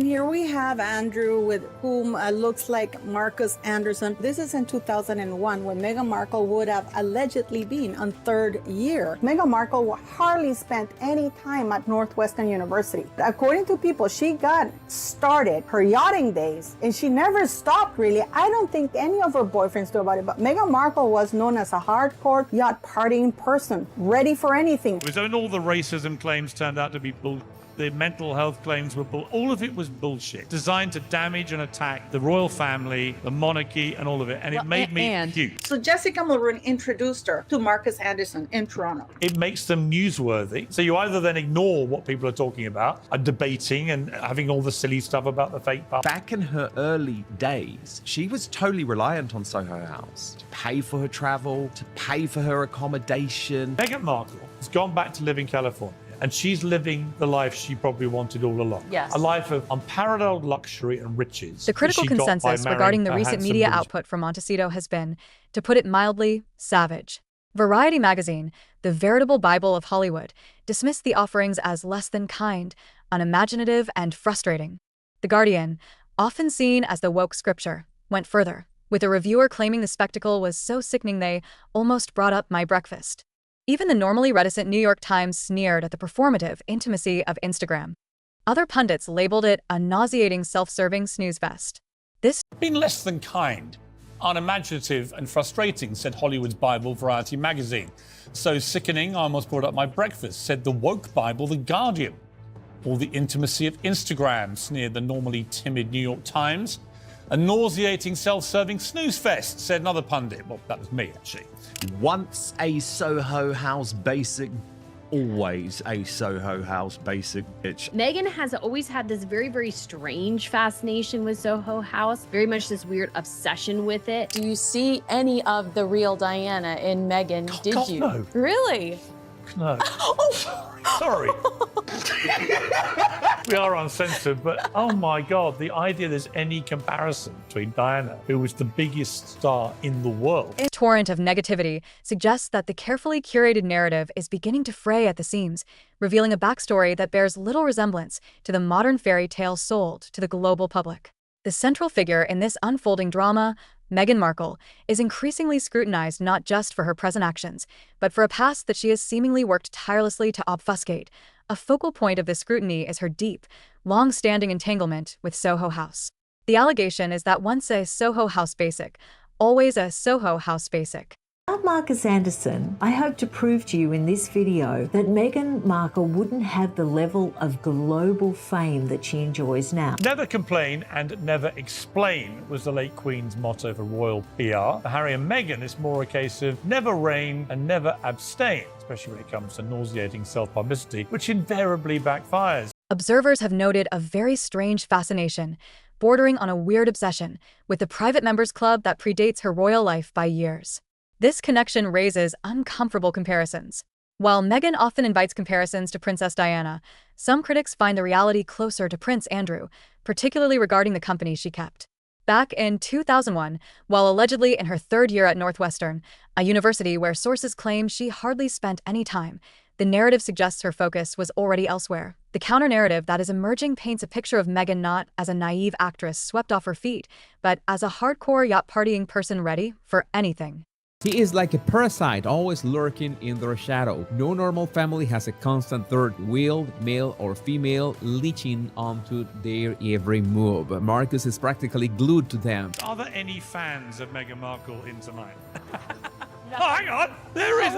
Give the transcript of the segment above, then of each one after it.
Here we have Andrew, with whom looks like Marcus Anderson. This is in 2001, when Meghan Markle would have allegedly been on third year. Meghan Markle hardly spent any time at Northwestern University. According to people, she got started her yachting days, and she never stopped, really. I don't think any of her boyfriends do about it, but Meghan Markle was known as a hardcore yacht partying person, ready for anything. When all the racism claims turned out to be bull. The mental health claims were all of it was bullshit, designed to damage and attack the royal family, the monarchy, and all of it. And it made me puke. So Jessica Mulroon introduced her to Marcus Anderson in Toronto. It makes them newsworthy. So you either then ignore what people are talking about, are debating and having all the silly stuff about the fake part. Back in her early days, she was totally reliant on Soho House to pay for her travel, to pay for her accommodation. Meghan Markle has gone back to live in California. And she's living the life she probably wanted all along. Yes. A life of unparalleled luxury and riches. The critical consensus regarding the recent media output from Montecito has been, to put it mildly, savage. Variety magazine, the veritable Bible of Hollywood, dismissed the offerings as less than kind, unimaginative, and frustrating. The Guardian, often seen as the woke scripture, went further, with a reviewer claiming the spectacle was so sickening they almost brought up my breakfast. Even the normally reticent New York Times sneered at the performative intimacy of Instagram. Other pundits labeled it a nauseating self-serving snooze fest. This been less than kind, unimaginative and frustrating, said Hollywood's Bible, Variety magazine. So sickening, I almost brought up my breakfast, said the woke Bible, The Guardian. Or the intimacy of Instagram, sneered the normally timid New York Times. A nauseating self-serving snooze fest, said another pundit. Well, that was me, actually. Once a Soho House basic, always a Soho House basic bitch. Meghan has always had this very, very strange fascination with Soho House, very much this weird obsession with it. Do you see any of the real Diana in Meghan? Did God, you? no. Really? No. Sorry. We are uncensored, but oh my God, the idea there's any comparison between Diana, who was the biggest star in the world. A torrent of negativity suggests that the carefully curated narrative is beginning to fray at the seams, revealing a backstory that bears little resemblance to the modern fairy tale sold to the global public. The central figure in this unfolding drama, Meghan Markle, is increasingly scrutinized not just for her present actions, but for a past that she has seemingly worked tirelessly to obfuscate. A focal point of this scrutiny is her deep, long-standing entanglement with Soho House. The allegation is that once a Soho House basic, always a Soho House basic. I'm Marcus Anderson. I hope to prove to you in this video that Meghan Markle wouldn't have the level of global fame that she enjoys now. Never complain and never explain was the late Queen's motto for royal PR. For Harry and Meghan, it's more a case of never reign and never abstain, especially when it comes to nauseating self-publicity, which invariably backfires. Observers have noted a very strange fascination, bordering on a weird obsession, with the private members club that predates her royal life by years. This connection raises uncomfortable comparisons. While Meghan often invites comparisons to Princess Diana, some critics find the reality closer to Prince Andrew, particularly regarding the company she kept. Back in 2001, while allegedly in her third year at Northwestern, a university where sources claim she hardly spent any time, the narrative suggests her focus was already elsewhere. The counter-narrative that is emerging paints a picture of Meghan not as a naive actress swept off her feet, but as a hardcore yacht-partying person ready for anything. He is like a parasite, always lurking in their shadow. No normal family has a constant third wheel, male or female, leeching onto their every move. Marcus is practically glued to them. Are there any fans of Meghan Markle in tonight? No. Oh, hang on. There is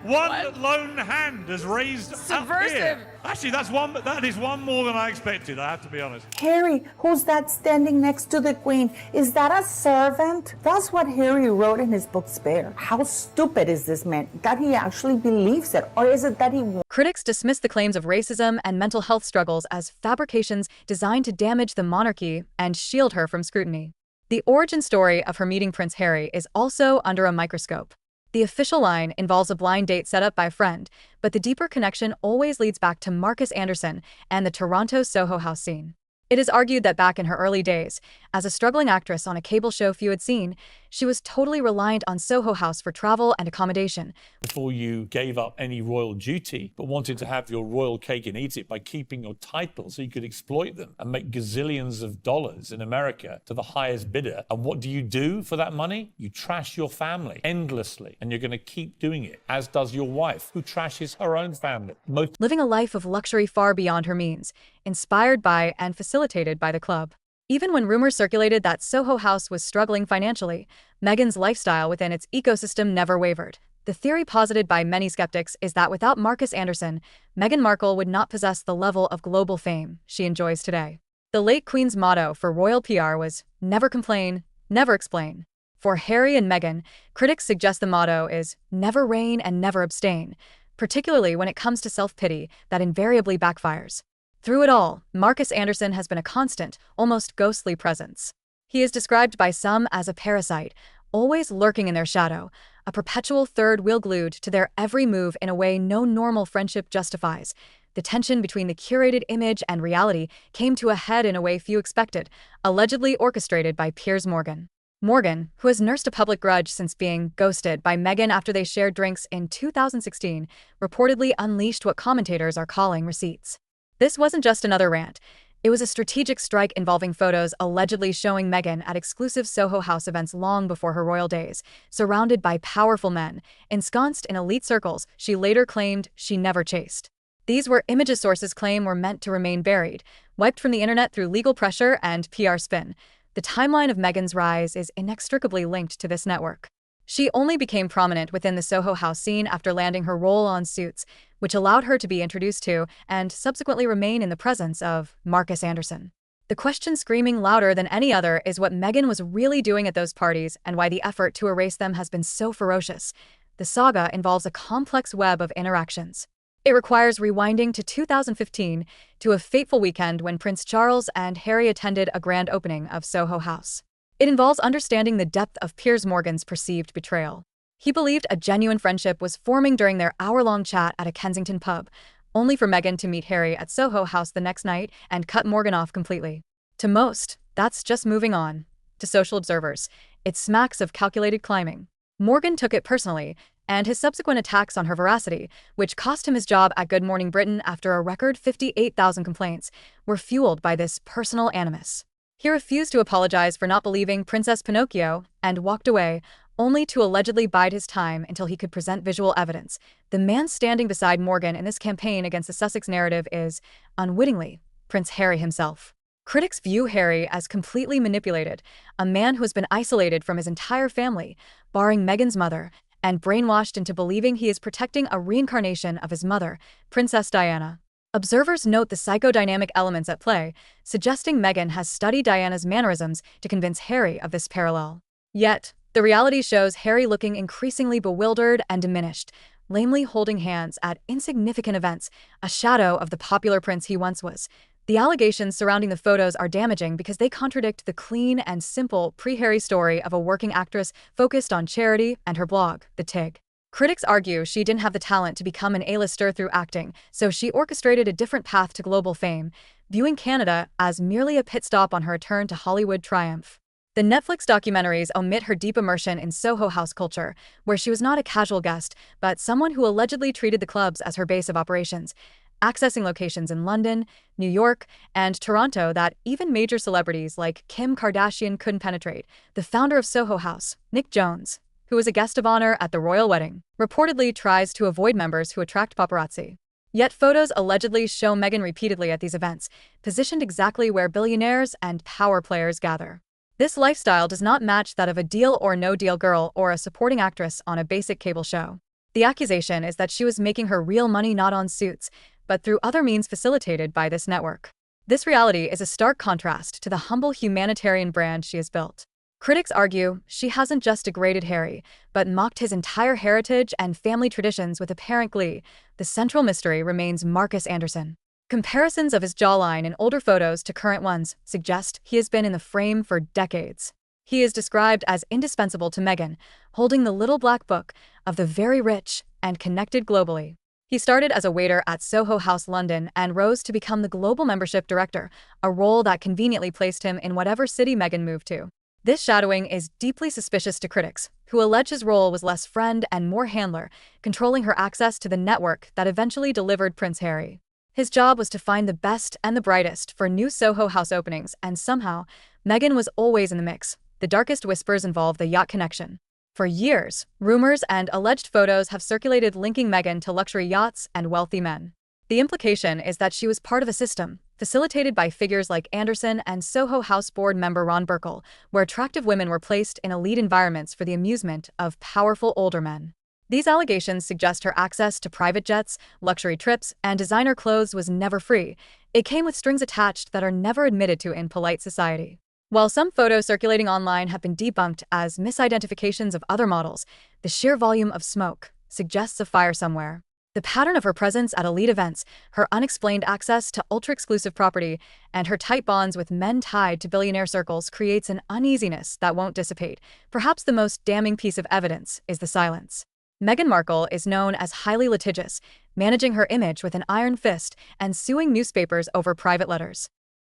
one lone hand has raised Subversive. Up here. Actually, that is one more than I expected, I have to be honest. Harry, who's that standing next to the Queen? Is that a servant? That's what Harry wrote in his book Spare. How stupid is this man that he actually believes it? Or is it that he... Critics dismiss the claims of racism and mental health struggles as fabrications designed to damage the monarchy and shield her from scrutiny. The origin story of her meeting Prince Harry is also under a microscope. The official line involves a blind date set up by a friend, but the deeper connection always leads back to Marcus Anderson and the Toronto Soho House scene. It is argued that back in her early days, as a struggling actress on a cable show few had seen, she was totally reliant on Soho House for travel and accommodation. Before you gave up any royal duty, but wanted to have your royal cake and eat it by keeping your title so you could exploit them and make gazillions of dollars in America to the highest bidder. And what do you do for that money? You trash your family endlessly, and you're going to keep doing it, as does your wife, who trashes her own family. Living a life of luxury far beyond her means, inspired by and facilitated by the club. Even when rumors circulated that Soho House was struggling financially, Meghan's lifestyle within its ecosystem never wavered. The theory posited by many skeptics is that without Marcus Anderson, Meghan Markle would not possess the level of global fame she enjoys today. The late Queen's motto for royal PR was, "Never complain, never explain." For Harry and Meghan, critics suggest the motto is, "Never reign and never abstain," particularly when it comes to self-pity that invariably backfires. Through it all, Marcus Anderson has been a constant, almost ghostly presence. He is described by some as a parasite, always lurking in their shadow, a perpetual third wheel glued to their every move in a way no normal friendship justifies. The tension between the curated image and reality came to a head in a way few expected, allegedly orchestrated by Piers Morgan. Morgan, who has nursed a public grudge since being ghosted by Meghan after they shared drinks in 2016, reportedly unleashed what commentators are calling receipts. This wasn't just another rant. It was a strategic strike involving photos allegedly showing Meghan at exclusive Soho House events long before her royal days, surrounded by powerful men, ensconced in elite circles she later claimed she never chased. These were images sources claim were meant to remain buried, wiped from the internet through legal pressure and PR spin. The timeline of Meghan's rise is inextricably linked to this network. She only became prominent within the Soho House scene after landing her role on Suits, which allowed her to be introduced to and subsequently remain in the presence of Marcus Anderson. The question screaming louder than any other is what Meghan was really doing at those parties and why the effort to erase them has been so ferocious. The saga involves a complex web of interactions. It requires rewinding to 2015 to a fateful weekend when Prince Charles and Harry attended a grand opening of Soho House. It involves understanding the depth of Piers Morgan's perceived betrayal. He believed a genuine friendship was forming during their hour-long chat at a Kensington pub, only for Meghan to meet Harry at Soho House the next night and cut Morgan off completely. To most, that's just moving on. To social observers, it smacks of calculated climbing. Morgan took it personally, and his subsequent attacks on her veracity, which cost him his job at Good Morning Britain after a record 58,000 complaints, were fueled by this personal animus. He refused to apologize for not believing Princess Pinocchio and walked away, only to allegedly bide his time until he could present visual evidence. The man standing beside Morgan in this campaign against the Sussex narrative is, unwittingly, Prince Harry himself. Critics view Harry as completely manipulated, a man who has been isolated from his entire family, barring Meghan's mother, and brainwashed into believing he is protecting a reincarnation of his mother, Princess Diana. Observers note the psychodynamic elements at play, suggesting Meghan has studied Diana's mannerisms to convince Harry of this parallel. Yet, the reality shows Harry looking increasingly bewildered and diminished, lamely holding hands at insignificant events, a shadow of the popular prince he once was. The allegations surrounding the photos are damaging because they contradict the clean and simple pre-Harry story of a working actress focused on charity and her blog, The Tig. Critics argue she didn't have the talent to become an A-lister through acting, so she orchestrated a different path to global fame, viewing Canada as merely a pit stop on her return to Hollywood triumph. The Netflix documentaries omit her deep immersion in Soho House culture, where she was not a casual guest, but someone who allegedly treated the clubs as her base of operations, accessing locations in London, New York, and Toronto that even major celebrities like Kim Kardashian couldn't penetrate. The founder of Soho House, Nick Jones, who was a guest of honor at the royal wedding, reportedly tries to avoid members who attract paparazzi. Yet photos allegedly show Meghan repeatedly at these events, positioned exactly where billionaires and power players gather. This lifestyle does not match that of a Deal or No Deal girl or a supporting actress on a basic cable show. The accusation is that she was making her real money not on Suits, but through other means facilitated by this network. This reality is a stark contrast to the humble humanitarian brand she has built. Critics argue she hasn't just degraded Harry, but mocked his entire heritage and family traditions with apparent glee. The central mystery remains Marcus Anderson. Comparisons of his jawline in older photos to current ones suggest he has been in the frame for decades. He is described as indispensable to Meghan, holding the little black book of the very rich and connected globally. He started as a waiter at Soho House London and rose to become the global membership director, a role that conveniently placed him in whatever city Meghan moved to. This shadowing is deeply suspicious to critics, who allege his role was less friend and more handler, controlling her access to the network that eventually delivered Prince Harry. His job was to find the best and the brightest for new Soho House openings, and somehow, Meghan was always in the mix. The darkest whispers involve the yacht connection. For years, rumors and alleged photos have circulated linking Meghan to luxury yachts and wealthy men. The implication is that she was part of a system, facilitated by figures like Anderson and Soho House board member Ron Burkle, where attractive women were placed in elite environments for the amusement of powerful older men. These allegations suggest her access to private jets, luxury trips, and designer clothes was never free. It came with strings attached that are never admitted to in polite society. While some photos circulating online have been debunked as misidentifications of other models, the sheer volume of smoke suggests a fire somewhere. The pattern of her presence at elite events, her unexplained access to ultra-exclusive property, and her tight bonds with men tied to billionaire circles creates an uneasiness that won't dissipate. Perhaps the most damning piece of evidence is the silence. Meghan Markle is known as highly litigious, managing her image with an iron fist and suing newspapers over private letters.